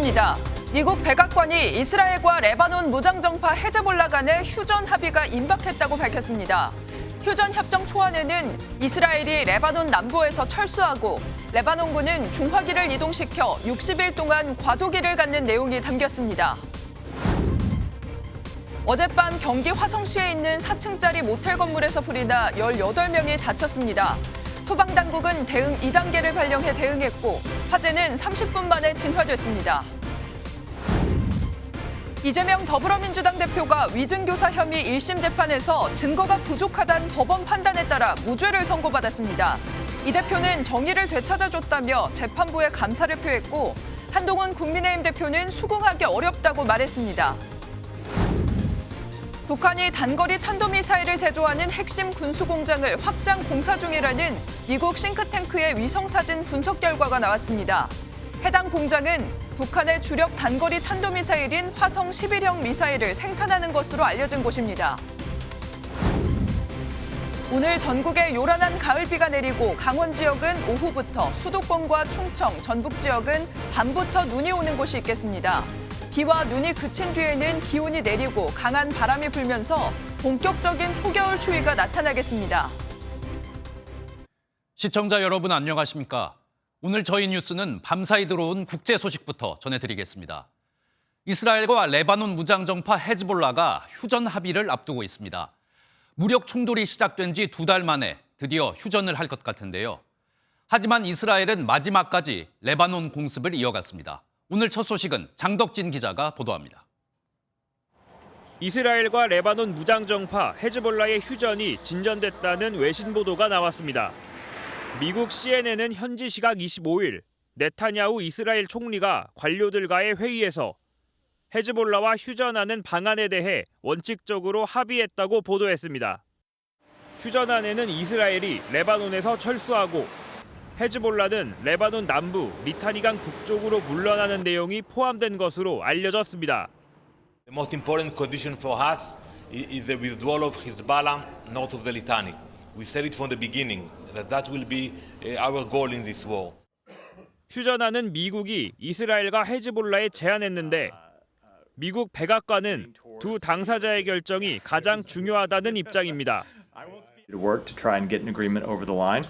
밝혔습니다. 미국 백악관이 이스라엘과 레바논 무장정파 헤즈볼라 간의 휴전 합의가 임박했다고 밝혔습니다. 휴전 협정 초안에는 이스라엘이 레바논 남부에서 철수하고 레바논군은 중화기를 이동시켜 60일 동안 과도기를 갖는 내용이 담겼습니다. 어젯밤 경기 화성시에 있는 4층짜리 모텔 건물에서 불이 나 18명이 다쳤습니다. 소방당국은 대응 2단계를 발령해 대응했고 화재는 30분 만에 진화됐습니다. 이재명 더불어민주당 대표가 위증교사 혐의 1심 재판에서 증거가 부족하다는 법원 판단에 따라 무죄를 선고받았습니다. 이 대표는 정의를 되찾아줬다며 재판부에 감사를 표했고 한동훈 국민의힘 대표는 수긍하기 어렵다고 말했습니다. 북한이 단거리 탄도미사일을 제조하는 핵심 군수공장을 확장 공사 중이라는 미국 싱크탱크의 위성사진 분석 결과가 나왔습니다. 해당 공장은 북한의 주력 단거리 탄도미사일인 화성 11형 미사일을 생산하는 것으로 알려진 곳입니다. 오늘 전국에 요란한 가을비가 내리고 강원 지역은 오후부터, 수도권과 충청, 전북 지역은 밤부터 눈이 오는 곳이 있겠습니다. 비와 눈이 그친 뒤에는 기온이 내리고 강한 바람이 불면서 본격적인 초겨울 추위가 나타나겠습니다. 시청자 여러분 안녕하십니까? 오늘 저희 뉴스는 밤사이 들어온 국제 소식부터 전해드리겠습니다. 이스라엘과 레바논 무장정파 헤즈볼라가 휴전 합의를 앞두고 있습니다. 무력 충돌이 시작된 지 2달 만에 드디어 휴전을 할 것 같은데요. 하지만 이스라엘은 마지막까지 레바논 공습을 이어갔습니다. 오늘 첫 소식은 장덕진 기자가 보도합니다. 이스라엘과 레바논 무장정파 헤즈볼라의 휴전이 진전됐다는 외신 보도가 나왔습니다. 미국 CNN은 현지 시각 25일 네타냐후 이스라엘 총리가 관료들과의 회의에서 헤즈볼라와 휴전하는 방안에 대해 원칙적으로 합의했다고 보도했습니다. 휴전안에는 이스라엘이 레바논에서 철수하고 헤즈볼라는 레바논 남부 리타니강 북쪽으로 물러나는 내용이 포함된 것으로 알려졌습니다. The most important condition for us is the withdrawal of Hezbollah north of the Litani. We said it from the beginning that will be our goal in this war. 휴전안은 미국이 이스라엘과 헤즈볼라에 제안했는데 미국 백악관은 두 당사자의 결정이 가장 중요하다는 입장입니다. To work to try and get an agreement over the line.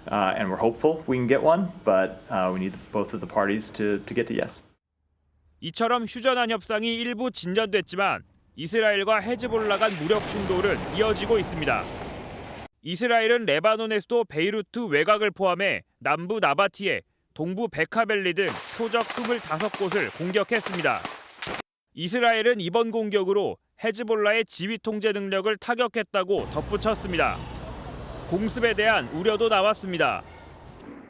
And we're hopeful we can get one, but we need both of the parties to get to yes. 이처럼 휴전안 협상이 일부 진전됐지만 이스라엘과 헤즈볼라 간 무력 충돌은 이어지고 있습니다. 이스라엘은 레바논의 수도 베이루트 외곽을 포함해 남부 나바티에 동부 베카벨리 등 표적 25곳을 공격했습니다. 이스라엘은 이번 공격으로 헤즈볼라의 지휘 통제 능력을 타격했다고 덧붙였습니다. 공습에 대한 우려도 나왔습니다.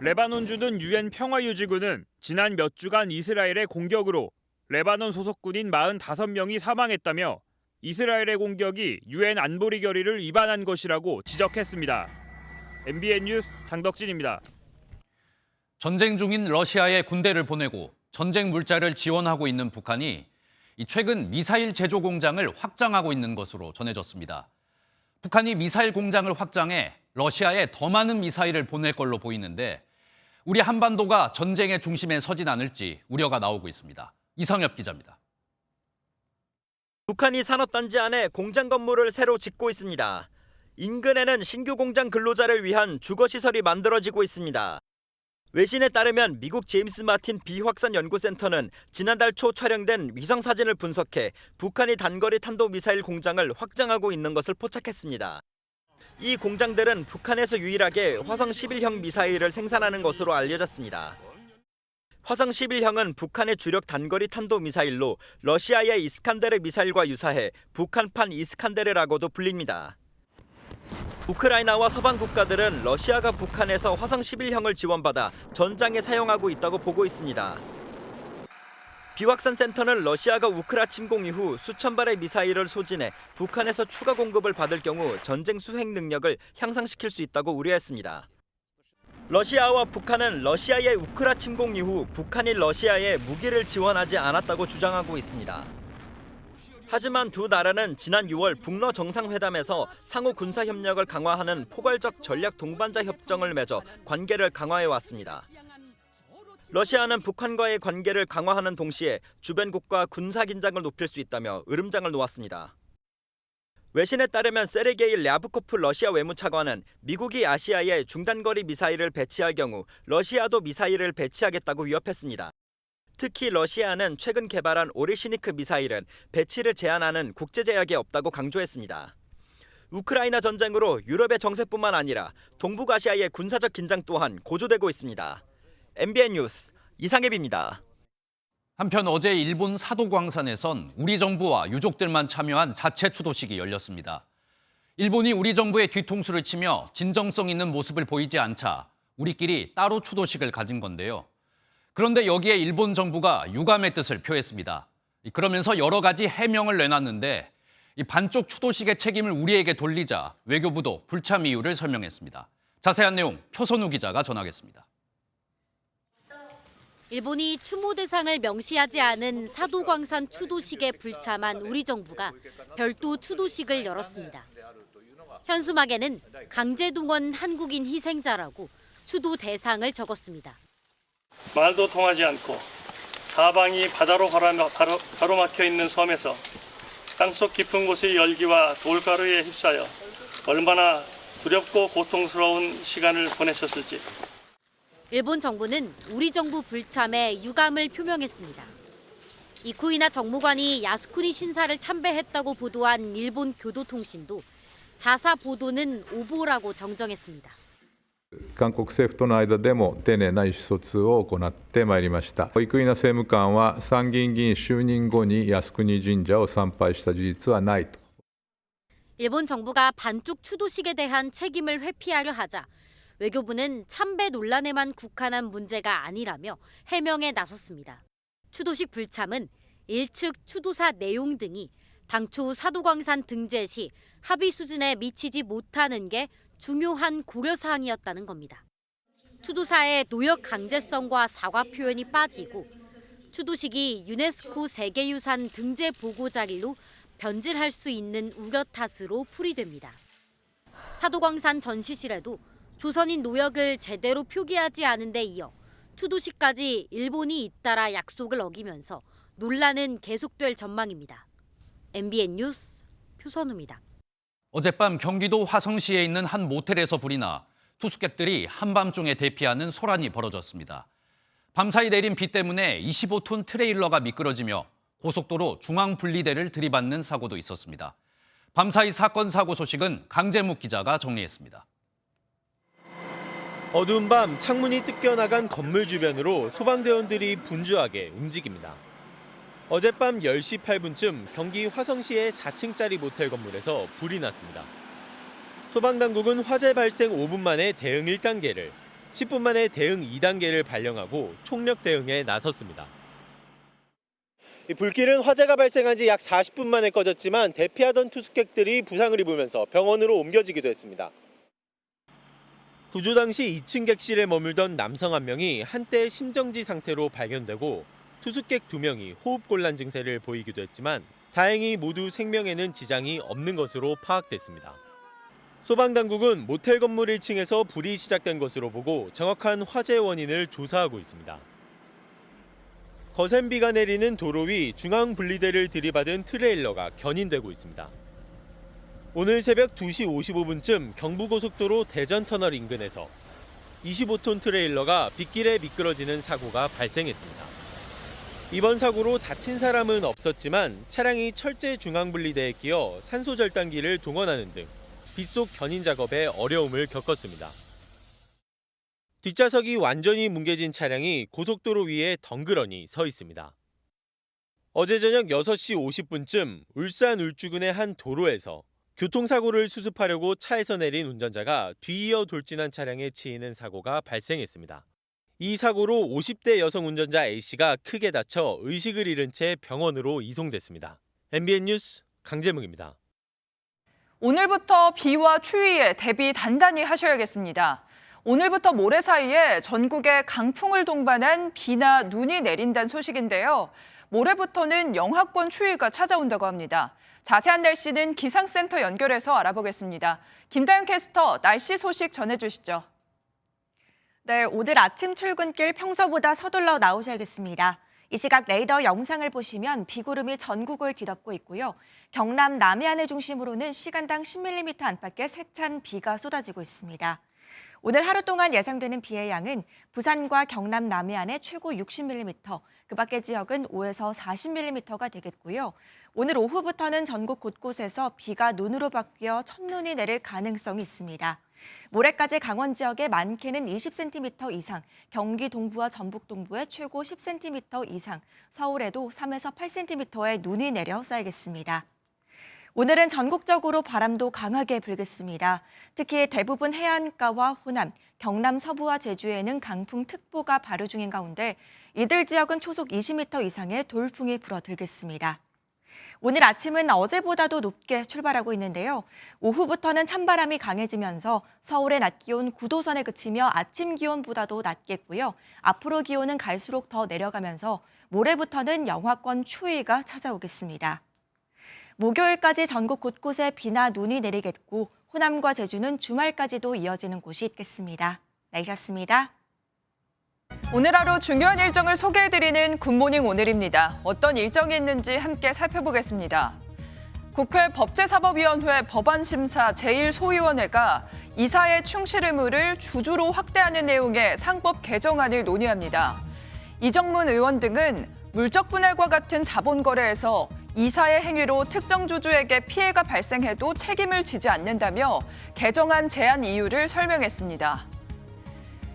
레바논 주둔 유엔 평화유지군은 지난 몇 주간 이스라엘의 공격으로 레바논 소속군인 45명이 사망했다며 이스라엘의 공격이 유엔 안보리 결의를 위반한 것이라고 지적했습니다. MBN 뉴스 장덕진입니다. 전쟁 중인 러시아에 군대를 보내고 전쟁 물자를 지원하고 있는 북한이 최근 미사일 제조 공장을 확장하고 있는 것으로 전해졌습니다. 북한이 미사일 공장을 확장해 러시아에 더 많은 미사일을 보낼 걸로 보이는데 우리 한반도가 전쟁의 중심에 서진 않을지 우려가 나오고 있습니다. 이성엽 기자입니다. 북한이 산업단지 안에 공장 건물을 새로 짓고 있습니다. 인근에는 신규 공장 근로자를 위한 주거시설이 만들어지고 있습니다. 외신에 따르면 미국 제임스 마틴 비확산 연구센터는 지난달 초 촬영된 위성사진을 분석해 북한이 단거리 탄도미사일 공장을 확장하고 있는 것을 포착했습니다. 이 공장들은 북한에서 유일하게 화성 11형 미사일을 생산하는 것으로 알려졌습니다. 화성 11형은 북한의 주력 단거리 탄도미사일로 러시아의 이스칸데르 미사일과 유사해 북한판 이스칸데르라고도 불립니다. 우크라이나와 서방 국가들은 러시아가 북한에서 화성 11형을 지원받아 전장에 사용하고 있다고 보고 있습니다. 비확산 센터는 러시아가 우크라 침공 이후 수천 발의 미사일을 소진해 북한에서 추가 공급을 받을 경우 전쟁 수행 능력을 향상시킬 수 있다고 우려했습니다. 러시아와 북한은 러시아의 우크라 침공 이후 북한이 러시아에 무기를 지원하지 않았다고 주장하고 있습니다. 하지만 두 나라는 지난 6월 북러 정상회담에서 상호 군사 협력을 강화하는 포괄적 전략 동반자 협정을 맺어 관계를 강화해 왔습니다. 러시아는 북한과의 관계를 강화하는 동시에 주변국과 군사 긴장을 높일 수 있다며 으름장을 놓았습니다. 외신에 따르면 세르게이 랴브코프 러시아 외무차관은 미국이 아시아에 중단거리 미사일을 배치할 경우 러시아도 미사일을 배치하겠다고 위협했습니다. 특히 러시아는 최근 개발한 오레시니크 미사일은 배치를 제한하는 국제제약이 없다고 강조했습니다. 우크라이나 전쟁으로 유럽의 정세뿐만 아니라 동북아시아의 군사적 긴장 또한 고조되고 있습니다. MBN 뉴스 이상엽입니다. 한편 어제 일본 사도광산에선 우리 정부와 유족들만 참여한 자체 추도식이 열렸습니다. 일본이 우리 정부의 뒤통수를 치며 진정성 있는 모습을 보이지 않자 우리끼리 따로 추도식을 가진 건데요. 그런데 여기에 일본 정부가 유감의 뜻을 표했습니다. 그러면서 여러 가지 해명을 내놨는데 이 반쪽 추도식의 책임을 우리에게 돌리자 외교부도 불참 이유를 설명했습니다. 자세한 내용 표선우 기자가 전하겠습니다. 일본이 추모 대상을 명시하지 않은 사도광산 추도식에 불참한 우리 정부가 별도 추도식을 열었습니다. 현수막에는 강제동원 한국인 희생자라고 추도 대상을 적었습니다. 말도 통하지 않고 사방이 바다로 가로막혀 있는 섬에서 땅속 깊은 곳의 열기와 돌가루에 휩싸여 얼마나 두렵고 고통스러운 시간을 보내셨을지. 일본 정부는 우리 정부 불참에 유감을 표명했습니다. 이쿠이나 정무관이 야스쿠니 신사를 참배했다고 보도한 일본 교도통신도 자사 보도는 오보라고 정정했습니다. 韓国政府との間でも丁寧な意思疎通を行ってまいりました。生稲政務官は参議院議員就任後に靖国神社を参拝した事実はないと。 일본 정부가 반쪽 추도식에 대한 책임을 회피하려 하자 외교부는 참배 논란에만 국한한 문제가 아니라며 해명에 나섰습니다. 추도식 불참은 일측 추도사 내용 등이 당초 사도광산 등재 시 합의 수준에 미치지 못하는 게 중요한 고려사항이었다는 겁니다. 추도사의 노역 강제성과 사과 표현이 빠지고 추도식이 유네스코 세계유산 등재 보고 자리로 변질할 수 있는 우려 탓으로 풀이됩니다. 사도광산 전시실에도 조선인 노역을 제대로 표기하지 않은 데 이어 추도식까지 일본이 잇따라 약속을 어기면서 논란은 계속될 전망입니다. MBN 뉴스 표선우입니다. 어젯밤 경기도 화성시에 있는 한 모텔에서 불이 나 투숙객들이 한밤중에 대피하는 소란이 벌어졌습니다. 밤사이 내린 비 때문에 25톤 트레일러가 미끄러지며 고속도로 중앙분리대를 들이받는 사고도 있었습니다. 밤사이 사건 사고 소식은 강재묵 기자가 정리했습니다. 어두운 밤 창문이 뜯겨나간 건물 주변으로 소방대원들이 분주하게 움직입니다. 어젯밤 10시 8분쯤 경기 화성시의 4층짜리 모텔 건물에서 불이 났습니다. 소방당국은 화재 발생 5분 만에 대응 1단계를, 10분 만에 대응 2단계를 발령하고 총력 대응에 나섰습니다. 이 불길은 화재가 발생한 지 약 40분 만에 꺼졌지만 대피하던 투숙객들이 부상을 입으면서 병원으로 옮겨지기도 했습니다. 구조 당시 2층 객실에 머물던 남성 1명이 한때 심정지 상태로 발견되고 투숙객 2명이 호흡곤란 증세를 보이기도 했지만 다행히 모두 생명에는 지장이 없는 것으로 파악됐습니다. 소방당국은 모텔 건물 1층에서 불이 시작된 것으로 보고 정확한 화재 원인을 조사하고 있습니다. 거센 비가 내리는 도로 위 중앙분리대를 들이받은 트레일러가 견인되고 있습니다. 오늘 새벽 2시 55분쯤 경부고속도로 대전터널 인근에서 25톤 트레일러가 빗길에 미끄러지는 사고가 발생했습니다. 이번 사고로 다친 사람은 없었지만 차량이 철제 중앙분리대에 끼어 산소절단기를 동원하는 등 빗속 견인 작업에 어려움을 겪었습니다. 뒷좌석이 완전히 뭉개진 차량이 고속도로 위에 덩그러니 서 있습니다. 어제 저녁 6시 50분쯤 울산 울주군의 한 도로에서 교통사고를 수습하려고 차에서 내린 운전자가 뒤이어 돌진한 차량에 치이는 사고가 발생했습니다. 이 사고로 50대 여성 운전자 A씨가 크게 다쳐 의식을 잃은 채 병원으로 이송됐습니다. MBN 뉴스 강재묵입니다. 오늘부터 비와 추위에 대비 단단히 하셔야겠습니다. 오늘부터 모레 사이에 전국에 강풍을 동반한 비나 눈이 내린다는 소식인데요. 모레부터는 영하권 추위가 찾아온다고 합니다. 자세한 날씨는 기상센터 연결해서 알아보겠습니다. 김다영 캐스터, 날씨 소식 전해주시죠. 네, 오늘 아침 출근길 평소보다 서둘러 나오셔야겠습니다. 이 시각 레이더 영상을 보시면 비구름이 전국을 뒤덮고 있고요. 경남 남해안을 중심으로는 시간당 10mm 안팎의 세찬 비가 쏟아지고 있습니다. 오늘 하루 동안 예상되는 비의 양은 부산과 경남 남해안에 최고 60mm, 그 밖의 지역은 5에서 40mm가 되겠고요. 오늘 오후부터는 전국 곳곳에서 비가 눈으로 바뀌어 첫눈이 내릴 가능성이 있습니다. 모레까지 강원 지역에 많게는 20cm 이상, 경기 동부와 전북 동부에 최고 10cm 이상, 서울에도 3에서 8cm의 눈이 내려 쌓이겠습니다. 오늘은 전국적으로 바람도 강하게 불겠습니다. 특히 대부분 해안가와 호남, 경남 서부와 제주에는 강풍특보가 발효 중인 가운데 이들 지역은 초속 20m 이상의 돌풍이 불어들겠습니다. 오늘 아침은 어제보다도 높게 출발하고 있는데요. 오후부터는 찬바람이 강해지면서 서울의 낮 기온 9도선에 그치며 아침 기온보다도 낮겠고요. 앞으로 기온은 갈수록 더 내려가면서 모레부터는 영하권 추위가 찾아오겠습니다. 목요일까지 전국 곳곳에 비나 눈이 내리겠고 호남과 제주는 주말까지도 이어지는 곳이 있겠습니다. 날씨였습니다. 오늘 하루 중요한 일정을 소개해드리는 굿모닝 오늘입니다. 어떤 일정이 있는지 함께 살펴보겠습니다. 국회 법제사법위원회 법안심사 제1소위원회가 이사의 충실 의무를 주주로 확대하는 내용의 상법 개정안을 논의합니다. 이정문 의원 등은 물적 분할과 같은 자본 거래에서 이사의 행위로 특정 주주에게 피해가 발생해도 책임을 지지 않는다며 개정안 제안 이유를 설명했습니다.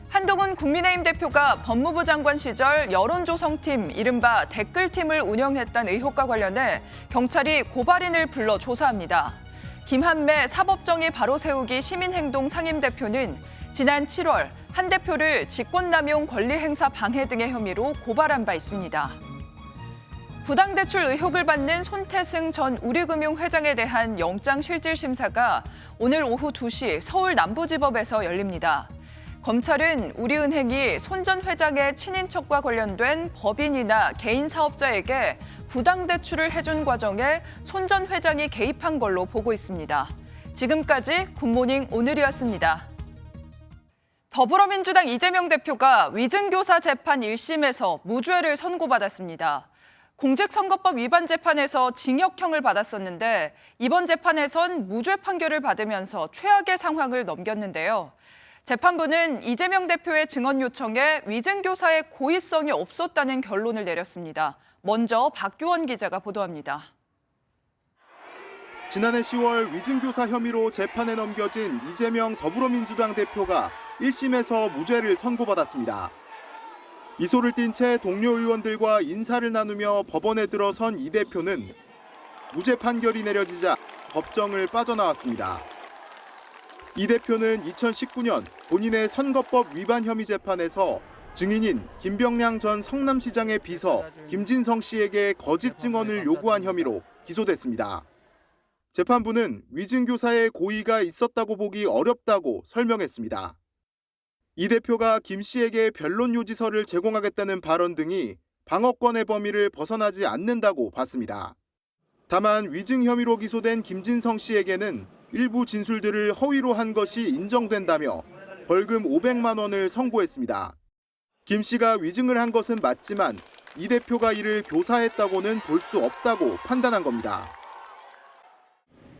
한동훈 국민의힘 대표가 법무부 장관 시절 여론조성팀, 이른바 댓글팀을 운영했다는 의혹과 관련해 경찰이 고발인을 불러 조사합니다. 김한매 사법정의 바로 세우기 시민행동 상임대표는 지난 7월 한 대표를 직권남용 권리행사 방해 등의 혐의로 고발한 바 있습니다. 부당대출 의혹을 받는 손태승 전 우리금융회장에 대한 영장실질심사가 오늘 오후 2시 서울 남부지법에서 열립니다. 검찰은 우리은행이 손 전 회장의 친인척과 관련된 법인이나 개인 사업자에게 부당대출을 해준 과정에 손 전 회장이 개입한 걸로 보고 있습니다. 지금까지 굿모닝 오늘이었습니다. 더불어민주당 이재명 대표가 위증교사 재판 1심에서 무죄를 선고받았습니다. 공직선거법 위반 재판에서 징역형을 받았었는데 이번 재판에선 무죄 판결을 받으면서 최악의 상황을 넘겼는데요. 재판부는 이재명 대표의 증언 요청에 위증교사의 고의성이 없었다는 결론을 내렸습니다. 먼저 박규원 기자가 보도합니다. 지난해 10월 위증교사 혐의로 재판에 넘겨진 이재명 더불어민주당 대표가 1심에서 무죄를 선고받았습니다. 미소를 띤 채 동료 의원들과 인사를 나누며 법원에 들어선 이 대표는 무죄 판결이 내려지자 법정을 빠져나왔습니다. 이 대표는 2019년 본인의 선거법 위반 혐의 재판에서 증인인 김병량 전 성남시장의 비서 김진성 씨에게 거짓 증언을 요구한 혐의로 기소됐습니다. 재판부는 위증교사의 고의가 있었다고 보기 어렵다고 설명했습니다. 이 대표가 김 씨에게 변론 요지서를 제공하겠다는 발언 등이 방어권의 범위를 벗어나지 않는다고 봤습니다. 다만 위증 혐의로 기소된 김진성 씨에게는 일부 진술들을 허위로 한 것이 인정된다며 벌금 500만 원을 선고했습니다. 김 씨가 위증을 한 것은 맞지만 이 대표가 이를 교사했다고는 볼 수 없다고 판단한 겁니다.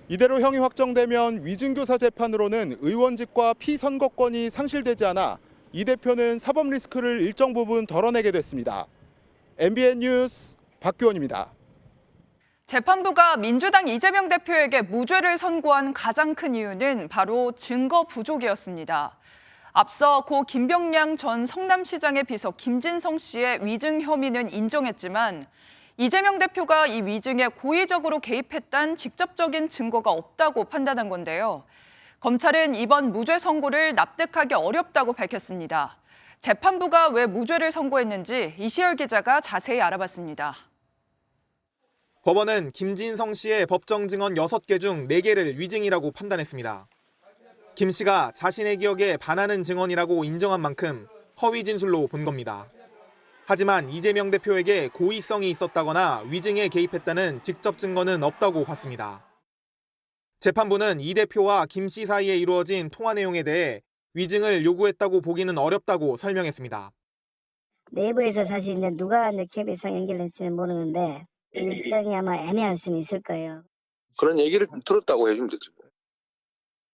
이대로 형이 확정되면 위증교사 재판으로는 의원직과 피선거권이 상실되지 않아 이 대표는 사법 리스크를 일정 부분 덜어내게 됐습니다. MBN 뉴스 박규원입니다. 재판부가 민주당 이재명 대표에게 무죄를 선고한 가장 큰 이유는 바로 증거 부족이었습니다. 앞서 고 김병량 전 성남시장의 비서 김진성 씨의 위증 혐의는 인정했지만 이재명 대표가 이 위증에 고의적으로 개입했다는 직접적인 증거가 없다고 판단한 건데요. 검찰은 이번 무죄 선고를 납득하기 어렵다고 밝혔습니다. 재판부가 왜 무죄를 선고했는지 이시열 기자가 자세히 알아봤습니다. 법원은 김진성 씨의 법정 증언 6개 중 4개를 위증이라고 판단했습니다. 김 씨가 자신의 기억에 반하는 증언이라고 인정한 만큼 허위 진술로 본 겁니다. 하지만 이재명 대표에게 고의성이 있었다거나 위증에 개입했다는 직접 증거는 없다고 봤습니다. 재판부는 이 대표와 김 씨 사이에 이루어진 통화 내용에 대해 위증을 요구했다고 보기는 어렵다고 설명했습니다. 내부에서 사실 이제 누가 이제 KBS랑 연결했을지는 모르는데 일정이 아마 애매할 수는 있을 거예요. 그런 얘기를 들었다고 해주면 되죠.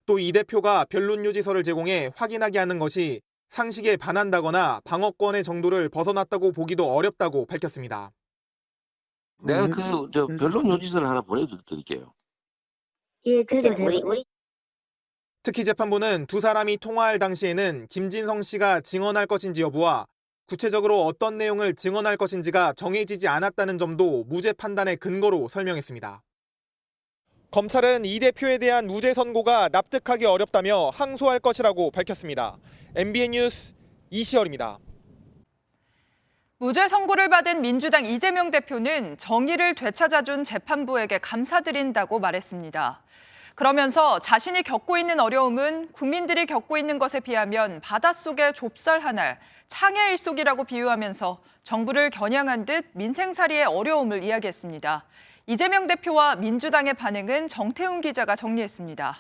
또 이 대표가 변론 요지서를 제공해 확인하게 하는 것이 상식에 반한다거나 방어권의 정도를 벗어났다고 보기도 어렵다고 밝혔습니다. 내가 변론 요지서를 하나 보내드릴게요. 예, 그래도 우리 특히 재판부는 두 사람이 통화할 당시에는 김진성 씨가 증언할 것인지 여부와 구체적으로 어떤 내용을 증언할 것인지가 정해지지 않았다는 점도 무죄 판단의 근거로 설명했습니다. 검찰은 이 대표에 대한 무죄 선고가 납득하기 어렵다며 항소할 것이라고 밝혔습니다. MBN 뉴스 이시열입니다. 무죄 선고를 받은 민주당 이재명 대표는 정의를 되찾아준 재판부에게 감사드린다고 말했습니다. 그러면서 자신이 겪고 있는 어려움은 국민들이 겪고 있는 것에 비하면 바닷속의 좁쌀 한 알, 창의 일속이라고 비유하면서 정부를 겨냥한 듯 민생살이의 어려움을 이야기했습니다. 이재명 대표와 민주당의 반응은 정태훈 기자가 정리했습니다.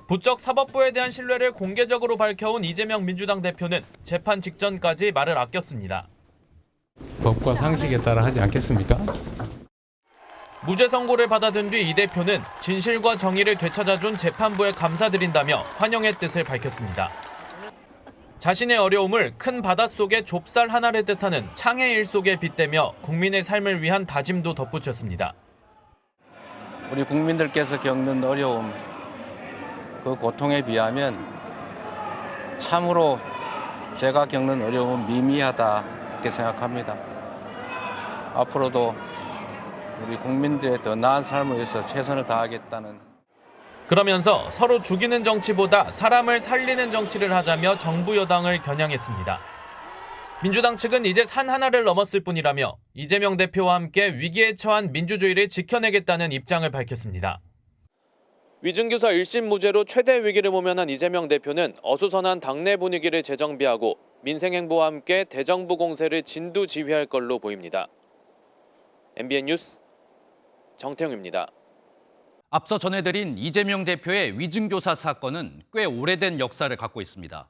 부쩍 사법부에 대한 신뢰를 공개적으로 밝혀온 이재명 민주당 대표는 재판 직전까지 말을 아꼈습니다. 법과 상식에 따라 하지 않겠습니까? 무죄 선고를 받아든 뒤 이 대표는 진실과 정의를 되찾아준 재판부에 감사드린다며 환영의 뜻을 밝혔습니다. 자신의 어려움을 큰 바닷속의 좁쌀 하나를 뜻하는 창의 일속에 빗대며 국민의 삶을 위한 다짐도 덧붙였습니다. 우리 국민들께서 겪는 어려움, 그 고통에 비하면 참으로 제가 겪는 어려움은 미미하다 이렇게 생각합니다. 앞으로도 우리 국민들의 더 나은 삶을 위해서 최선을 다하겠다는. 그러면서 서로 죽이는 정치보다 사람을 살리는 정치를 하자며 정부 여당을 겨냥했습니다. 민주당 측은 이제 산 하나를 넘었을 뿐이라며 이재명 대표와 함께 위기에 처한 민주주의를 지켜내겠다는 입장을 밝혔습니다. 위증교사 1심 무죄로 최대 위기를 모면한 이재명 대표는 어수선한 당내 분위기를 재정비하고 민생행보와 함께 대정부 공세를 진두지휘할 걸로 보입니다. MBN 뉴스 정태웅입니다. 앞서 전해드린 이재명 대표의 위증교사 사건은 꽤 오래된 역사를 갖고 있습니다.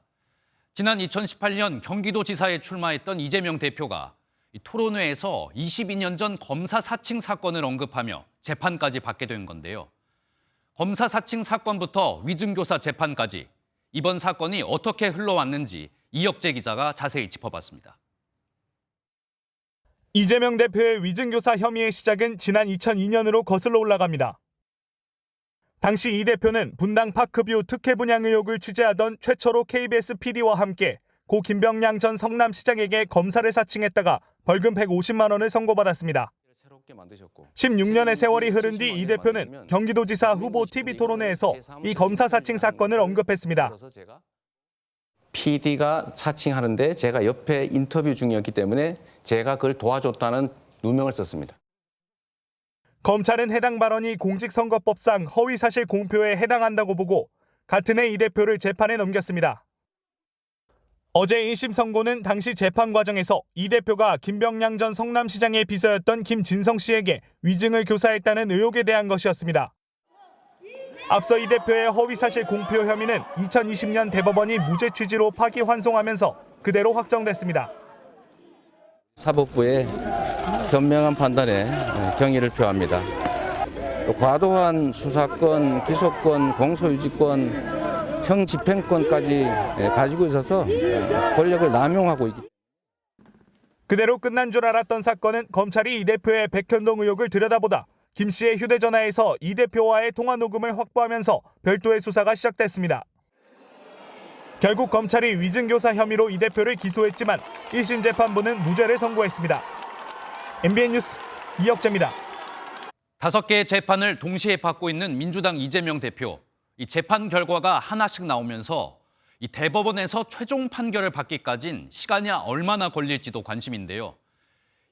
지난 2018년 경기도지사에 출마했던 이재명 대표가 토론회에서 22년 전 검사 사칭 사건을 언급하며 재판까지 받게 된 건데요. 검사 사칭 사건부터 위증교사 재판까지 이번 사건이 어떻게 흘러왔는지 이혁재 기자가 자세히 짚어봤습니다. 이재명 대표의 위증교사 혐의의 시작은 지난 2002년으로 거슬러 올라갑니다. 당시 이 대표는 분당 파크뷰 특혜 분양 의혹을 취재하던 최철호 KBS PD와 함께 고 김병량 전 성남시장에게 검사를 사칭했다가 벌금 150만 원을 선고받았습니다. 16년의 세월이 흐른 뒤 이 대표는 경기도지사 후보 TV 토론회에서 이 검사 사칭 사건을 언급했습니다. PD가 사칭하는데 제가 옆에 인터뷰 중이었기 때문에 제가 그걸 도와줬다는 누명을 썼습니다. 검찰은 해당 발언이 공직선거법상 허위사실 공표에 해당한다고 보고 같은 해 이 대표를 재판에 넘겼습니다. 어제 1심 선고는 당시 재판 과정에서 이 대표가 김병량 전 성남시장의 비서였던 김진성 씨에게 위증을 교사했다는 의혹에 대한 것이었습니다. 앞서 이 대표의 허위사실 공표 혐의는 2020년 대법원이 무죄 취지로 파기환송하면서 그대로 확정됐습니다. 사법부의 현명한 판단에 경의를 표합니다. 또 과도한 수사권, 기소권, 공소유지권, 형집행권까지 가지고 있어서 권력을 남용하고 있기. 그대로 끝난 줄 알았던 사건은 검찰이 이 대표의 백현동 의혹을 들여다보다 김 씨의 휴대전화에서 이 대표와의 통화 녹음을 확보하면서 별도의 수사가 시작됐습니다. 결국 검찰이 위증교사 혐의로 이 대표를 기소했지만 1심 재판부는 무죄를 선고했습니다. MBN 뉴스 이혁재입니다. 5개의 재판을 동시에 받고 있는 민주당 이재명 대표. 이 재판 결과가 하나씩 나오면서 이 대법원에서 최종 판결을 받기까진 시간이 얼마나 걸릴지도 관심인데요.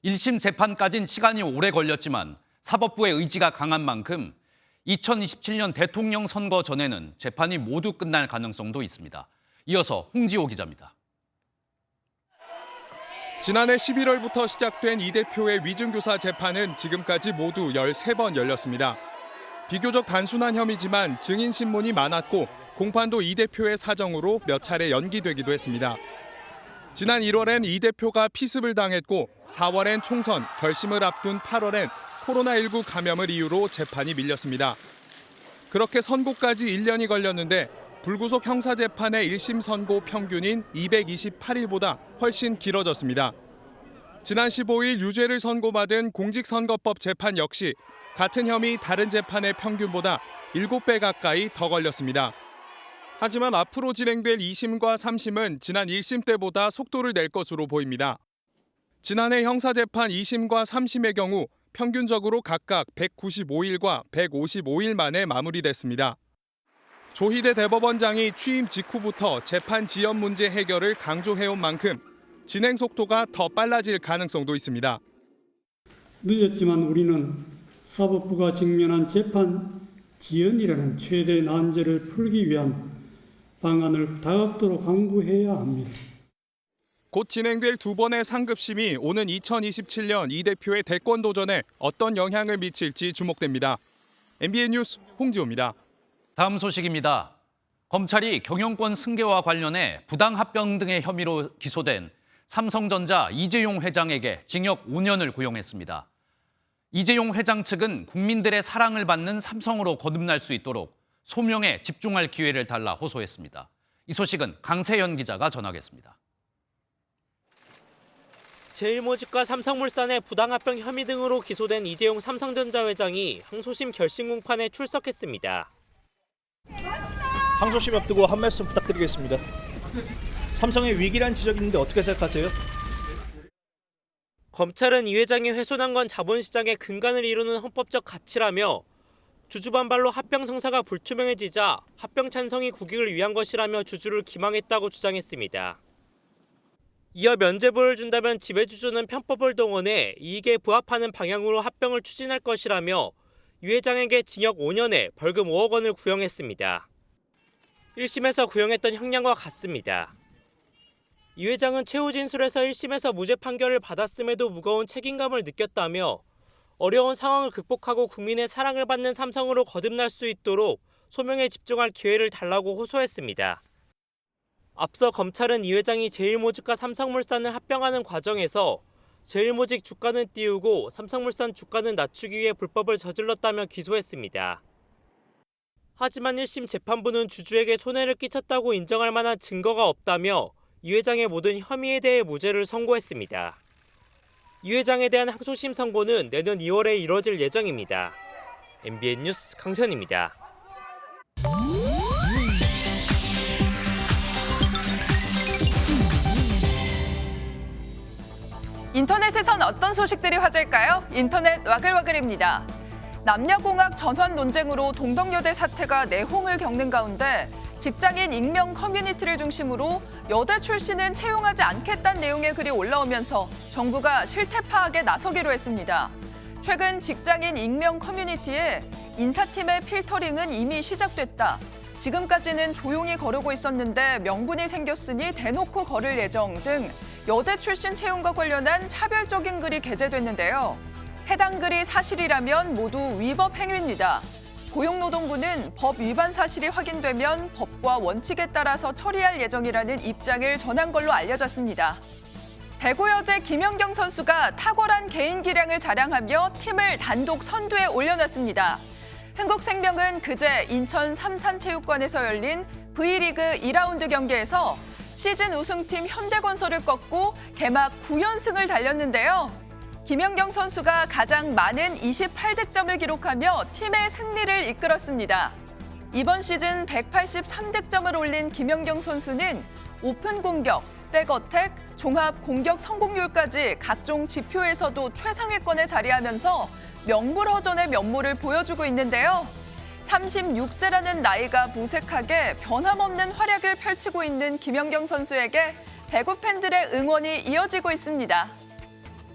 1심 재판까진 시간이 오래 걸렸지만 사법부의 의지가 강한 만큼 2027년 대통령 선거 전에는 재판이 모두 끝날 가능성도 있습니다. 이어서 홍지호 기자입니다. 지난해 11월부터 시작된 이 대표의 위증교사 재판은 지금까지 모두 13번 열렸습니다. 비교적 단순한 혐의지만 증인 신문이 많았고 공판도 이 대표의 사정으로 몇 차례 연기되기도 했습니다. 지난 1월엔 이 대표가 피습을 당했고 4월엔 총선, 결심을 앞둔 8월엔 코로나19 감염을 이유로 재판이 밀렸습니다. 그렇게 선고까지 1년이 걸렸는데 불구속 형사재판의 1심 선고 평균인 228일보다 훨씬 길어졌습니다. 지난 15일 유죄를 선고받은 공직선거법 재판 역시 같은 혐의 다른 재판의 평균보다 7배 가까이 더 걸렸습니다. 하지만 앞으로 진행될 2심과 3심은 지난 1심 때보다 속도를 낼 것으로 보입니다. 지난해 형사재판 2심과 3심의 경우 평균적으로 각각 195일과 155일 만에 마무리됐습니다. 조희대 대법원장이 취임 직후부터 재판 지연 문제 해결을 강조해온 만큼 진행 속도가 더 빨라질 가능성도 있습니다. 늦었지만 우리는 사법부가 직면한 재판 지연이라는 최대 난제를 풀기 위한 방안을 다각도로 강구해야 합니다. 곧 진행될 두 번의 상급심이 오는 2027년 이 대표의 대권 도전에 어떤 영향을 미칠지 주목됩니다. MBN 뉴스 홍지호입니다. 다음 소식입니다. 검찰이 경영권 승계와 관련해 부당합병 등의 혐의로 기소된 삼성전자 이재용 회장에게 징역 5년을 구형했습니다. 이재용 회장 측은 국민들의 사랑을 받는 삼성으로 거듭날 수 있도록 소명에 집중할 기회를 달라 호소했습니다. 이 소식은 강세연 기자가 전하겠습니다. 제일모직과 삼성물산의 부당합병 혐의 등으로 기소된 이재용 삼성전자 회장이 항소심 결심 공판에 출석했습니다. 항소심 앞두고 한 말씀 부탁드리겠습니다. 삼성의 위기란 지적이 있는데 어떻게 생각하세요? 검찰은 이 회장이 훼손한 건 자본시장의 근간을 이루는 헌법적 가치라며 주주 반발로 합병 성사가 불투명해지자 합병 찬성이 국익을 위한 것이라며 주주를 기망했다고 주장했습니다. 이어 면죄부를 준다면 지배주주는 편법을 동원해 이익에 부합하는 방향으로 합병을 추진할 것이라며 유 회장에게 징역 5년에 벌금 5억 원을 구형했습니다. 1심에서 구형했던 형량과 같습니다. 이 회장은 최후 진술에서 1심에서 무죄 판결을 받았음에도 무거운 책임감을 느꼈다며 어려운 상황을 극복하고 국민의 사랑을 받는 삼성으로 거듭날 수 있도록 소명에 집중할 기회를 달라고 호소했습니다. 앞서 검찰은 이 회장이 제일모직과 삼성물산을 합병하는 과정에서 제일모직 주가는 띄우고 삼성물산 주가는 낮추기 위해 불법을 저질렀다며 기소했습니다. 하지만 1심 재판부는 주주에게 손해를 끼쳤다고 인정할 만한 증거가 없다며 이 회장의 모든 혐의에 대해 무죄를 선고했습니다. 이 회장에 대한 항소심 선고는 내년 2월에 이뤄질 예정입니다. MBN 뉴스 강세현입니다. 인터넷에선 어떤 소식들이 화제일까요? 인터넷 와글와글입니다. 남녀공학 전환 논쟁으로 동덕여대 사태가 내홍을 겪는 가운데 직장인 익명 커뮤니티를 중심으로 여대 출신은 채용하지 않겠다는 내용의 글이 올라오면서 정부가 실태 파악에 나서기로 했습니다. 최근 직장인 익명 커뮤니티에 인사팀의 필터링은 이미 시작됐다. 지금까지는 조용히 거르고 있었는데 명분이 생겼으니 대놓고 거를 예정 등 여대 출신 채용과 관련한 차별적인 글이 게재됐는데요. 해당 글이 사실이라면 모두 위법 행위입니다. 고용노동부는 법 위반 사실이 확인되면 법과 원칙에 따라서 처리할 예정이라는 입장을 전한 걸로 알려졌습니다. 배구 여제 김연경 선수가 탁월한 개인 기량을 자랑하며 팀을 단독 선두에 올려놨습니다. 흥국생명은 그제 인천 삼산체육관에서 열린 V리그 2라운드 경기에서 시즌 우승팀 현대건설을 꺾고 개막 9연승을 달렸는데요. 김연경 선수가 가장 많은 28득점을 기록하며 팀의 승리를 이끌었습니다. 이번 시즌 183득점을 올린 김연경 선수는 오픈 공격, 백어택, 종합 공격 성공률까지 각종 지표에서도 최상위권에 자리하면서 명불허전의 면모를 보여주고 있는데요. 36세라는 나이가 무색하게 변함없는 활약을 펼치고 있는 김연경 선수에게 배구 팬들의 응원이 이어지고 있습니다.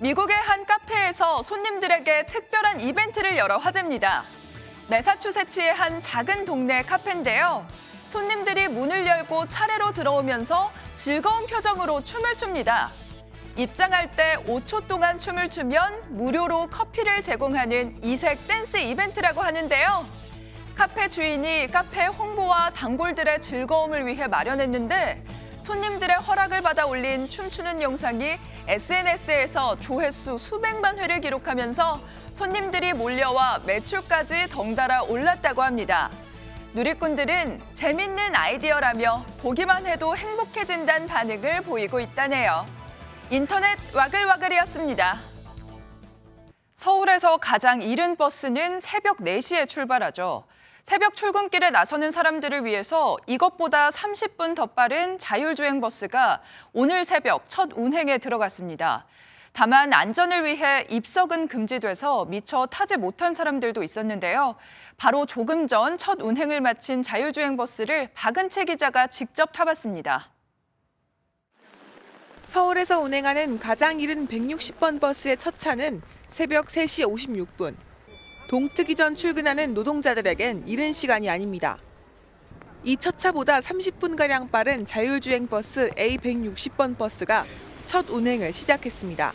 미국의 한 카페에서 손님들에게 특별한 이벤트를 열어 화제입니다. 매사추세츠의 한 작은 동네 카페인데요. 손님들이 문을 열고 차례로 들어오면서 즐거운 표정으로 춤을 춥니다. 입장할 때 5초 동안 춤을 추면 무료로 커피를 제공하는 이색 댄스 이벤트라고 하는데요. 카페 주인이 카페 홍보와 단골들의 즐거움을 위해 마련했는데 손님들의 허락을 받아 올린 춤추는 영상이 SNS에서 조회수 수백만 회를 기록하면서 손님들이 몰려와 매출까지 덩달아 올랐다고 합니다. 누리꾼들은 재밌는 아이디어라며 보기만 해도 행복해진다는 반응을 보이고 있다네요. 인터넷 와글와글이었습니다. 서울에서 가장 이른 버스는 새벽 4시에 출발하죠. 새벽 출근길에 나서는 사람들을 위해서 이것보다 30분 더 빠른 자율주행 버스가 오늘 새벽 첫 운행에 들어갔습니다. 다만 안전을 위해 입석은 금지돼서 미처 타지 못한 사람들도 있었는데요. 바로 조금 전 첫 운행을 마친 자율주행 버스를 박은채 기자가 직접 타봤습니다. 서울에서 운행하는 가장 이른 160번 버스의 첫 차는 새벽 3시 56분. 동트기 전 출근하는 노동자들에겐 이른 시간이 아닙니다. 이 첫 차보다 30분가량 빠른 자율주행 버스 A160번 버스가 첫 운행을 시작했습니다.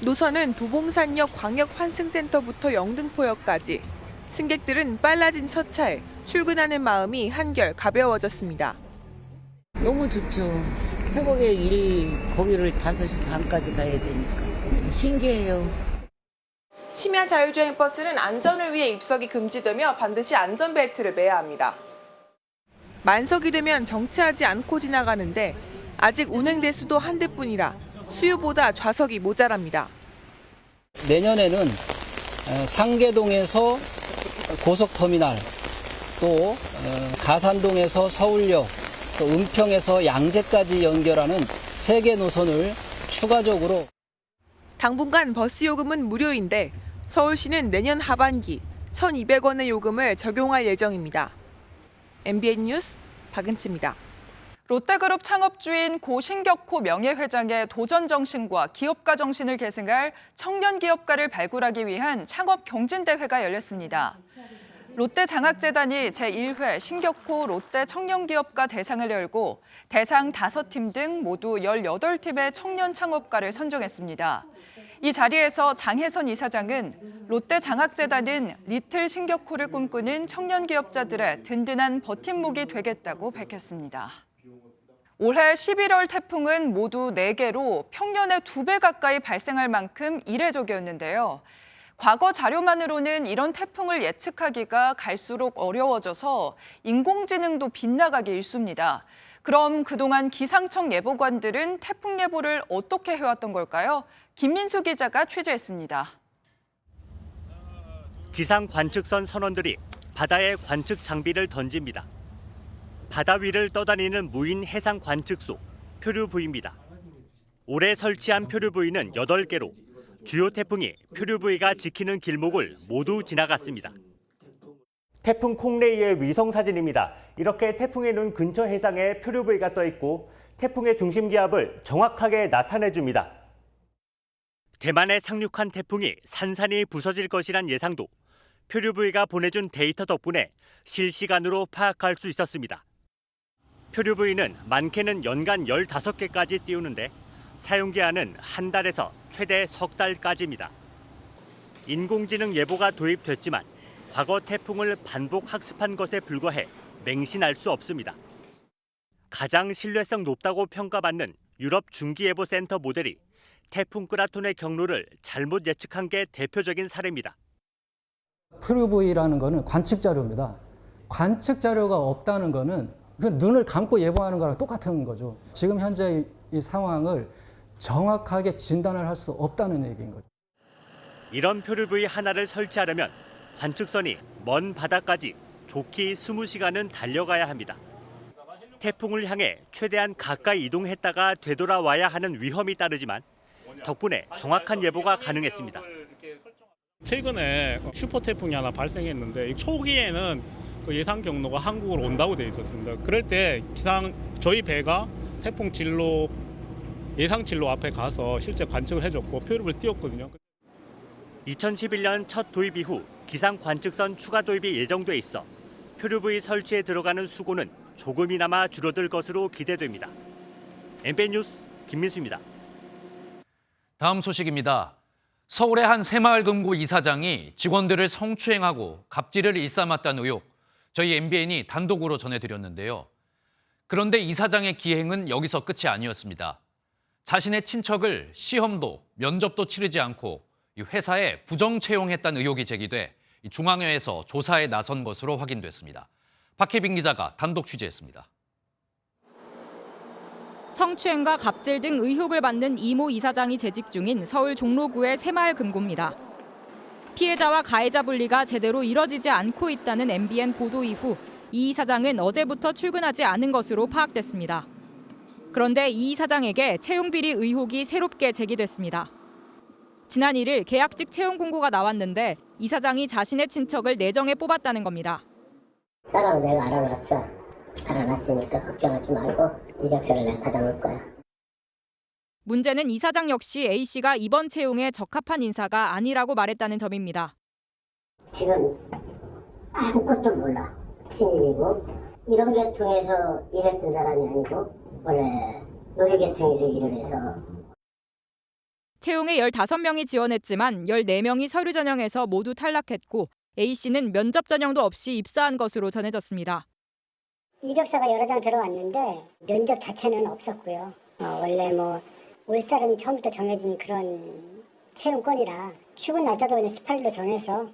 노선은 도봉산역 광역환승센터부터 영등포역까지. 승객들은 빨라진 첫 차에 출근하는 마음이 한결 가벼워졌습니다. 너무 좋죠. 새벽에 거기를 5시 반까지 가야 되니까 신기해요. 심야 자율주행 버스는 안전을 위해 입석이 금지되며 반드시 안전벨트를 매야 합니다. 만석이 되면 정차하지 않고 지나가는데 아직 운행 대수도 한 대뿐이라 수요보다 좌석이 모자랍니다. 내년에는 상계동에서 고속터미널, 또 가산동에서 서울역, 또 은평에서 양재까지 연결하는 3개 노선을 추가적으로. 당분간 버스 요금은 무료인데 서울시는 내년 하반기 1,200원의 요금을 적용할 예정입니다. MBN 뉴스 박은채입니다. 롯데그룹 창업주인 고 신격호 명예회장의 도전 정신과 기업가 정신을 계승할 청년 기업가를 발굴하기 위한 창업 경진대회가 열렸습니다. 롯데장학재단이 제1회 신격호 롯데 청년기업가 대상을 열고 대상 5팀 등 모두 18팀의 청년 창업가를 선정했습니다. 이 자리에서 장혜선 이사장은 롯데장학재단은 리틀 신격호를 꿈꾸는 청년 기업자들의 든든한 버팀목이 되겠다고 밝혔습니다. 올해 11월 태풍은 모두 4개로 평년의 2배 가까이 발생할 만큼 이례적이었는데요. 과거 자료만으로는 이런 태풍을 예측하기가 갈수록 어려워져서 인공지능도 빗나가기 일쑤입니다. 그럼 그동안 기상청 예보관들은 태풍 예보를 어떻게 해왔던 걸까요? 김민수 기자가 취재했습니다. 기상 관측선 선원들이 바다에 관측 장비를 던집니다. 바다 위를 떠다니는 무인 해상 관측소 표류부위입니다. 올해 설치한 표류부위는 8개로 주요 태풍이 표류부위가 지키는 길목을 모두 지나갔습니다. 태풍 콩레이의 위성 사진입니다. 이렇게 태풍의 눈 근처 해상에 표류부위가 떠 있고 태풍의 중심 기압을 정확하게 나타내줍니다. 대만에 상륙한 태풍이 산산이 부서질 것이란 예상도 표류부위가 보내준 데이터 덕분에 실시간으로 파악할 수 있었습니다. 표류부위는 많게는 연간 15개까지 띄우는데 사용기한은 한 달에서 최대 석 달까지입니다. 인공지능 예보가 도입됐지만 과거 태풍을 반복 학습한 것에 불과해 맹신할 수 없습니다. 가장 신뢰성 높다고 평가받는 유럽 중기예보센터 모델이 태풍 끄라톤의 경로를 잘못 예측한 게 대표적인 사례입니다. 표류부위라는 거는 관측 자료입니다. 관측 자료가 없다는 거는 그 눈을 감고 예보하는 거랑 똑같은 거죠. 지금 현재 이 상황을 정확하게 진단을 할 수 없다는 얘기인 거죠. 이런 표류부위 하나를 설치하려면 관측선이 먼 바다까지 좋기 20시간은 달려가야 합니다. 태풍을 향해 최대한 가까이 이동했다가 되돌아와야 하는 위험이 따르지만 덕분에 정확한 예보가 가능했습니다. 최근에 슈퍼 태풍이 하나 발생했는데 초기에는 그 예상 경로가 한국으로 온다고 돼 있었습니다. 그럴 때 저희 배가 태풍 진로 예상 진로 앞에 가서 실제 관측을 해줬고 표류를 띄웠거든요. 2011년 첫 도입 이후 기상 관측선 추가 도입이 예정돼 있어 표류부위 설치에 들어가는 수고는 조금이나마 줄어들 것으로 기대됩니다. MBN 뉴스 김민수입니다. 다음 소식입니다. 서울의 한 새마을금고 이사장이 직원들을 성추행하고 갑질을 일삼았다는 의혹, 저희 MBN이 단독으로 전해드렸는데요. 그런데 이사장의 기행은 여기서 끝이 아니었습니다. 자신의 친척을 시험도 면접도 치르지 않고 회사에 부정 채용했다는 의혹이 제기돼 중앙회에서 조사에 나선 것으로 확인됐습니다. 박혜빈 기자가 단독 취재했습니다. 성추행과 갑질 등 의혹을 받는 이모 이사장이 재직 중인 서울 종로구의 새마을금고입니다. 피해자와 가해자 분리가 제대로 이뤄지지 않고 있다는 MBN 보도 이후 이 이사장은 어제부터 출근하지 않은 것으로 파악됐습니다. 그런데 이 이사장에게 채용비리 의혹이 새롭게 제기됐습니다. 지난 1일 계약직 채용 공고가 나왔는데 이사장이 자신의 친척을 내정에 뽑았다는 겁니다. 사람은 내가 알아놨어. 알아놨으니까 걱정하지 말고 이력서를 내가 받아놓을 거야. 문제는 이사장 역시 A씨가 이번 채용에 적합한 인사가 아니라고 말했다는 점입니다. 지금 아무것도 몰라. 신입이고 이런 계통에서 일했던 사람이 아니고 원래 놀이계통에서 일을 해서. 채용에 15명이 지원했지만 14명이 서류 전형에서 모두 탈락했고 A씨는 면접 전형도 없이 입사한 것으로 전해졌습니다. 이력서가 여러 장 들어왔는데 면접 자체는 없었고요. 원래 올 사람이 처음부터 정해진 그런 채용권이라 출근 날짜도 그냥 18일로 정해서.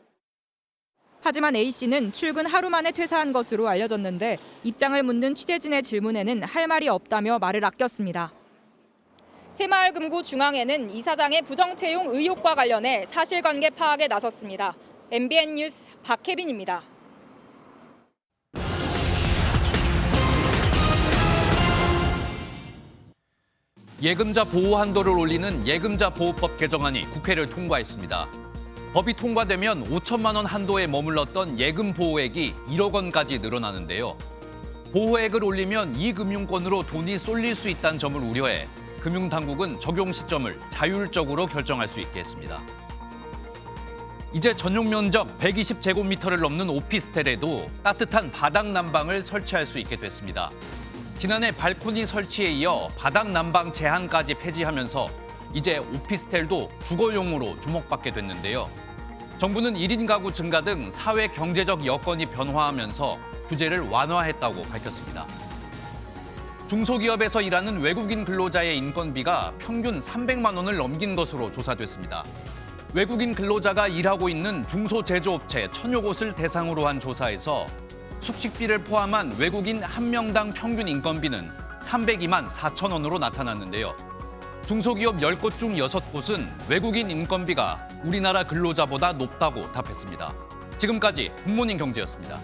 하지만 A씨는 출근 하루 만에 퇴사한 것으로 알려졌는데 입장을 묻는 취재진의 질문에는 할 말이 없다며 말을 아꼈습니다. 새마을금고 중앙회는 이사장의 부정채용 의혹과 관련해 사실관계 파악에 나섰습니다. MBN 뉴스 박혜빈입니다. 예금자 보호 한도를 올리는 예금자 보호법 개정안이 국회를 통과했습니다. 법이 통과되면 5천만 원 한도에 머물렀던 예금 보호액이 1억 원까지 늘어나는데요. 보호액을 올리면 이 금융권으로 돈이 쏠릴 수 있다는 점을 우려해 금융당국은 적용 시점을 자율적으로 결정할 수 있게 했습니다. 이제 전용 면적 120제곱미터를 넘는 오피스텔에도 따뜻한 바닥 난방을 설치할 수 있게 됐습니다. 지난해 발코니 설치에 이어 바닥 난방 제한까지 폐지하면서 이제 오피스텔도 주거용으로 주목받게 됐는데요. 정부는 1인 가구 증가 등 사회 경제적 여건이 변화하면서 규제를 완화했다고 밝혔습니다. 중소기업에서 일하는 외국인 근로자의 인건비가 평균 300만 원을 넘긴 것으로 조사됐습니다. 외국인 근로자가 일하고 있는 중소제조업체 1000여 곳을 대상으로 한 조사에서 숙식비를 포함한 외국인 한 명당 평균 인건비는 302만 4천 원으로 나타났는데요. 중소기업 10곳 중 6곳은 외국인 인건비가 우리나라 근로자보다 높다고 답했습니다. 지금까지 굿모닝 경제였습니다.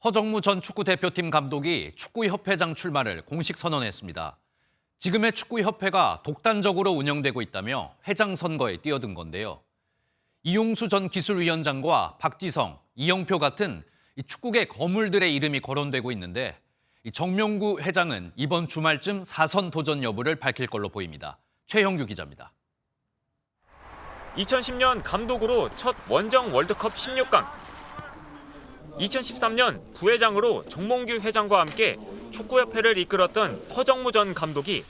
허정무 전 축구대표팀 감독이 축구협회장 출마를 공식 선언했습니다. 지금의 축구협회가 독단적으로 운영되고 있다며 회장 선거에 뛰어든 건데요. 이용수 전 기술위원장과 박지성, 이영표 같은 축구계 거물들의 이름이 거론되고 있는데 정명구 회장은 이번 주말쯤 사선 도전 여부를 밝힐 걸로 보입니다. 최형규 기자입니다. 2010년 감독으로 첫 원정 월드컵 16강. 2013년 부회장으로 정몽규 회장과 함께 축구협회를 이끌었던 허정무 전 감독이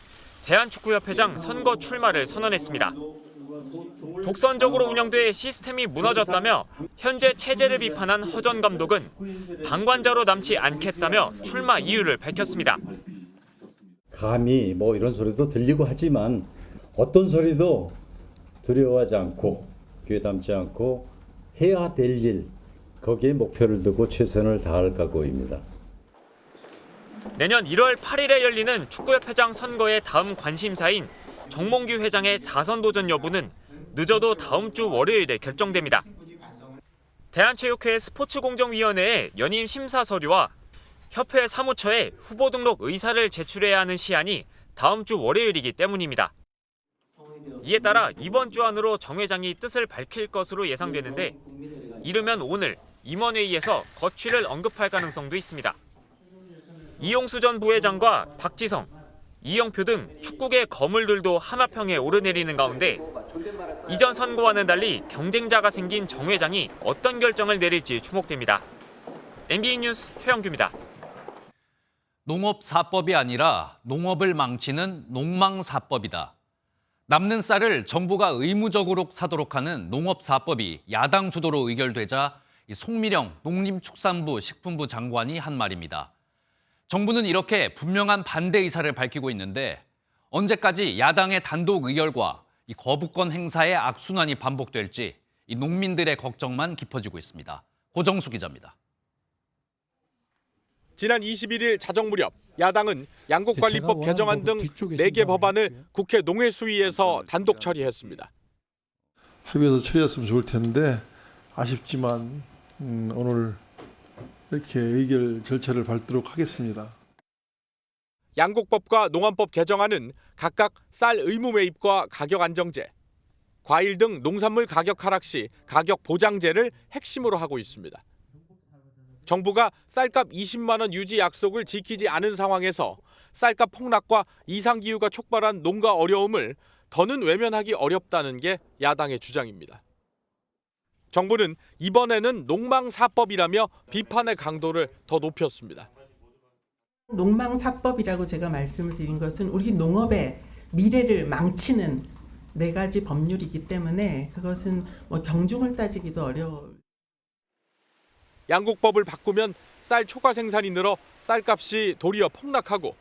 대한축구협회장 선거 출마를 선언했습니다. 독선적으로 운영돼 시스템이 무너졌다며 현재 체제를 비판한 허 전 감독은 방관자로 남지 않겠다며 출마 이유를 밝혔습니다. 감히 이런 소리도 들리고 하지만 어떤 소리도 두려워하지 않고 귀에 담지 않고 해야 될 일, 거기에 목표를 두고 최선을 다할 각오입니다. 내년 1월 8일에 열리는 축구협회장 선거의 다음 관심사인 정몽규 회장의 사선 도전 여부는 늦어도 다음 주 월요일에 결정됩니다. 대한체육회 스포츠공정위원회에 연임 심사 서류와 협회 사무처에 후보 등록 의사를 제출해야 하는 시한이 다음 주 월요일이기 때문입니다. 이에 따라 이번 주 안으로 정 회장이 뜻을 밝힐 것으로 예상되는데 이르면 오늘 임원회의에서 거취를 언급할 가능성도 있습니다. 이용수 전 부회장과 박지성, 이영표 등 축구계 거물들도 하마평에 오르내리는 가운데 이전 선거와는 달리 경쟁자가 생긴 정 회장이 어떤 결정을 내릴지 주목됩니다. MBN 뉴스 최영규입니다. 농업사법이 아니라 농업을 망치는 농망사법이다. 남는 쌀을 정부가 의무적으로 사도록 하는 농업사법이 야당 주도로 의결되자 송미령 농림축산부 식품부 장관이 한 말입니다. 정부는 이렇게 분명한 반대 의사를 밝히고 있는데 언제까지 야당의 단독 의결과 이 거부권 행사의 악순환이 반복될지 이 농민들의 걱정만 깊어지고 있습니다. 고정수 기자입니다. 지난 21일 자정 무렵 야당은 양곡관리법 개정안 등 4개 법안을 국회 농해수위에서 단독 처리했습니다. 합의해서 처리했으면 좋을 텐데 아쉽지만 오늘 이렇게 의결 절차를 밟도록 하겠습니다. 양곡법과 농안법 개정안은 각각 쌀 의무 매입과 가격 안정제, 과일 등 농산물 가격 하락 시 가격 보장제를 핵심으로 하고 있습니다. 정부가 쌀값 20만 원 유지 약속을 지키지 않은 상황에서 쌀값 폭락과 이상기후가 촉발한 농가 어려움을 더는 외면하기 어렵다는 게 야당의 주장입니다. 정부는 이번에는 농망사법이라며 비판의 강도를 더 높였습니다. 농망사법이라고 제가 말씀을 드린 것은 우리 농업의 미래를 망치는 4가지 법률이기 때문에 그것은 경중을 따지기도 어려워요. 양곡법을 바꾸면 쌀 초과 생산이 늘어 쌀값이 도리어 폭락하고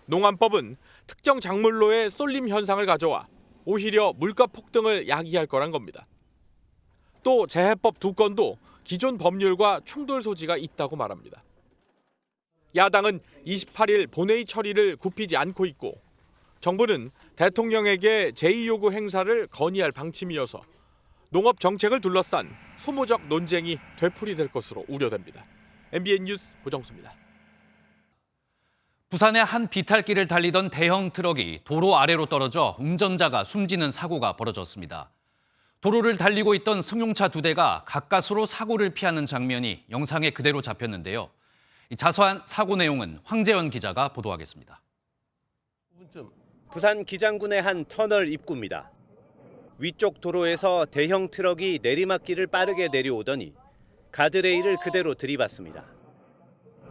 농안법은 특정 작물로의 쏠림 현상을 가져와 오히려 물가 폭등을 야기할 거란 겁니다. 또 재해법 2건도 기존 법률과 충돌 소지가 있다고 말합니다. 야당은 28일 본회의 처리를 굽히지 않고 있고 정부는 대통령에게 제2요구 행사를 건의할 방침이어서 농업 정책을 둘러싼 소모적 논쟁이 되풀이될 것으로 우려됩니다. MBN 뉴스 고정수입니다. 부산의 한 비탈길을 달리던 대형 트럭이 도로 아래로 떨어져 운전자가 숨지는 사고가 벌어졌습니다. 도로를 달리고 있던 승용차 2대가 가까스로 사고를 피하는 장면이 영상에 그대로 잡혔는데요. 자세한 사고 내용은 황재현 기자가 보도하겠습니다. 부산 기장군의 한 터널 입구입니다. 위쪽 도로에서 대형 트럭이 내리막길을 빠르게 내려오더니 가드레일을 그대로 들이받습니다.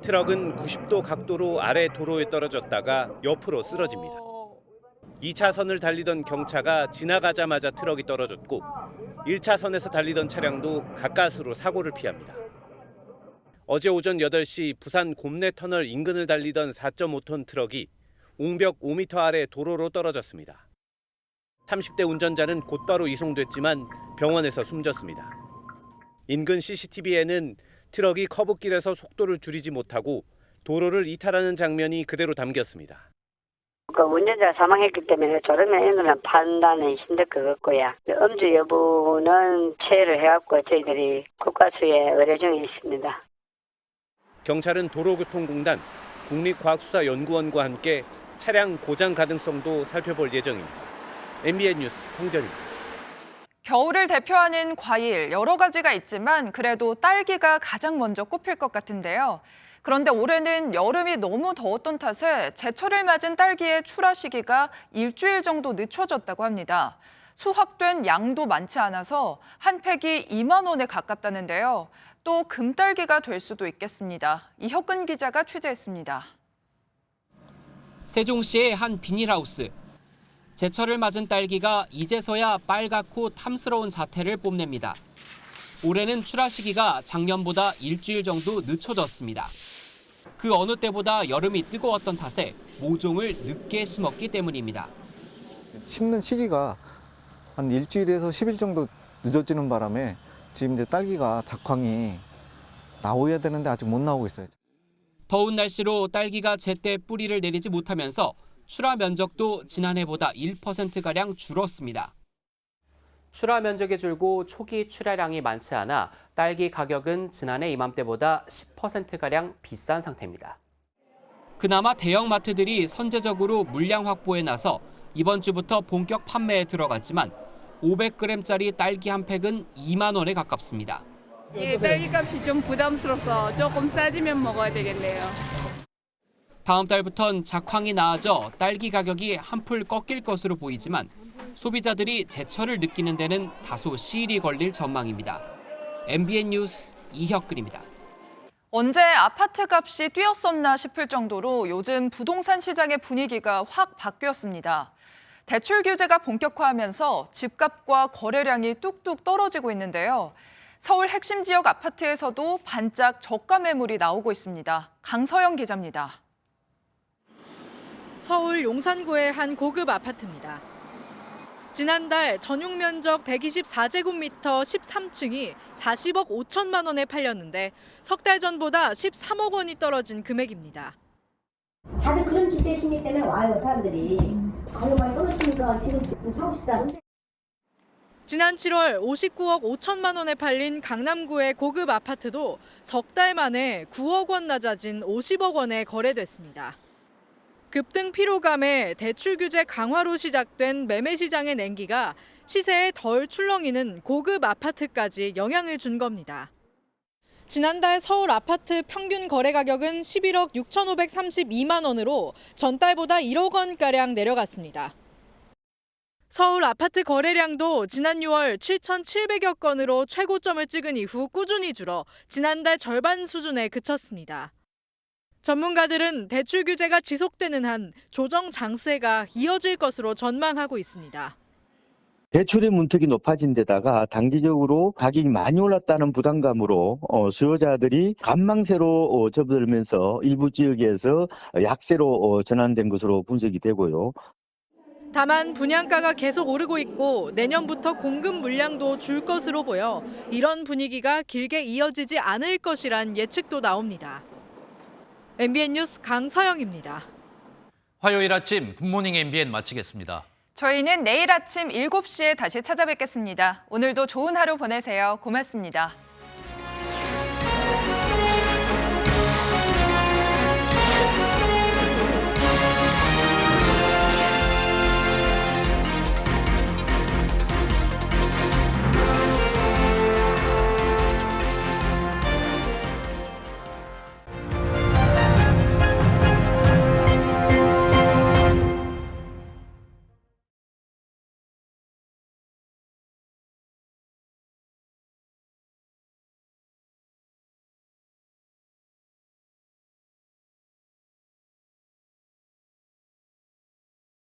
트럭은 90도 각도로 아래 도로에 떨어졌다가 옆으로 쓰러집니다. 2차선을 달리던 경차가 지나가자마자 트럭이 떨어졌고 1차선에서 달리던 차량도 가까스로 사고를 피합니다. 어제 오전 8시 부산 곰내 터널 인근을 달리던 4.5톤 트럭이 옹벽 5m 아래 도로로 떨어졌습니다. 30대 운전자는 곧바로 이송됐지만 병원에서 숨졌습니다. 인근 CCTV에는 트럭이 커브길에서 속도를 줄이지 못하고 도로를 이탈하는 장면이 그대로 담겼습니다. 그 운전자가 사망했기 때문에 졸음에 있는 판단은 힘들 것 같고요. 음주 여부는 체를 해갖고 저희들이 국가수에 의뢰 중에 있습니다. 경찰은 도로교통공단, 국립과학수사연구원과 함께 차량 고장 가능성도 살펴볼 예정입니다. MBN 뉴스 황재현입니다. 겨울을 대표하는 과일 여러 가지가 있지만 그래도 딸기가 가장 먼저 꼽힐 것 같은데요. 그런데 올해는 여름이 너무 더웠던 탓에 제철을 맞은 딸기의 출하 시기가 일주일 정도 늦춰졌다고 합니다. 수확된 양도 많지 않아서 한 팩이 2만 원에 가깝다는데요. 또 금딸기가 될 수도 있겠습니다. 이혁근 기자가 취재했습니다. 세종시의 한 비닐하우스. 제철을 맞은 딸기가 이제서야 빨갛고 탐스러운 자태를 뽐냅니다. 올해는 출하 시기가 작년보다 일주일 정도 늦춰졌습니다. 그 어느 때보다 여름이 뜨거웠던 탓에 모종을 늦게 심었기 때문입니다. 심는 시기가 한 일주일에서 10일 정도 늦어지는 바람에 지금 이제 딸기가 작황이 나오야 되는데 아직 못 나오고 있어요. 더운 날씨로 딸기가 제때 뿌리를 내리지 못하면서 출하 면적도 지난해보다 1%가량 줄었습니다. 출하 면적이 줄고 초기 출하량이 많지 않아 딸기 가격은 지난해 이맘때보다 10%가량 비싼 상태입니다. 그나마 대형 마트들이 선제적으로 물량 확보에 나서 이번 주부터 본격 판매에 들어갔지만 500g짜리 딸기 한 팩은 2만 원에 가깝습니다. 딸기 값이 좀 부담스러워서 조금 싸지면 먹어야 되겠네요. 다음 달부턴 작황이 나아져 딸기 가격이 한풀 꺾일 것으로 보이지만 소비자들이 제철을 느끼는 데는 다소 시일이 걸릴 전망입니다. MBN 뉴스 이혁근입니다. 언제 아파트 값이 뛰었었나 싶을 정도로 요즘 부동산 시장의 분위기가 확 바뀌었습니다. 대출 규제가 본격화하면서 집값과 거래량이 뚝뚝 떨어지고 있는데요. 서울 핵심 지역 아파트에서도 반짝 저가 매물이 나오고 있습니다. 강서영 기자입니다. 서울 용산구의 한 고급 아파트입니다. 지난달 전용 면적 124제곱미터 13층이 40억 5천만 원에 팔렸는데 석 달 전보다 13억 원이 떨어진 금액입니다. 다들 그런 기대 심리 때문에 와요, 사람들이. 가격 많이 떨어지니까 지금 좀 사고 싶다. 지난 7월 59억 5천만 원에 팔린 강남구의 고급 아파트도 석 달 만에 9억 원 낮아진 50억 원에 거래됐습니다. 급등 피로감에 대출 규제 강화로 시작된 매매 시장의 냉기가 시세에 덜 출렁이는 고급 아파트까지 영향을 준 겁니다. 지난달 서울 아파트 평균 거래 가격은 11억 6,532만 원으로 전달보다 1억 원가량 내려갔습니다. 서울 아파트 거래량도 지난 6월 7,700여 건으로 최고점을 찍은 이후 꾸준히 줄어 지난달 절반 수준에 그쳤습니다. 전문가들은 대출 규제가 지속되는 한 조정 장세가 이어질 것으로 전망하고 있습니다. 대출의 문턱이 높아진 데다가 단기적으로 가격이 많이 올랐다는 부담감으로 수요자들이 관망세로 접어들면서 일부 지역에서 약세로 전환된 것으로 분석이 되고요. 다만 분양가가 계속 오르고 있고 내년부터 공급 물량도 줄 것으로 보여 이런 분위기가 길게 이어지지 않을 것이란 예측도 나옵니다. MBN 뉴스 강서영입니다. 화요일 아침 굿모닝 MBN 마치겠습니다. 저희는 내일 아침 7시에 다시 찾아뵙겠습니다. 오늘도 좋은 하루 보내세요. 고맙습니다.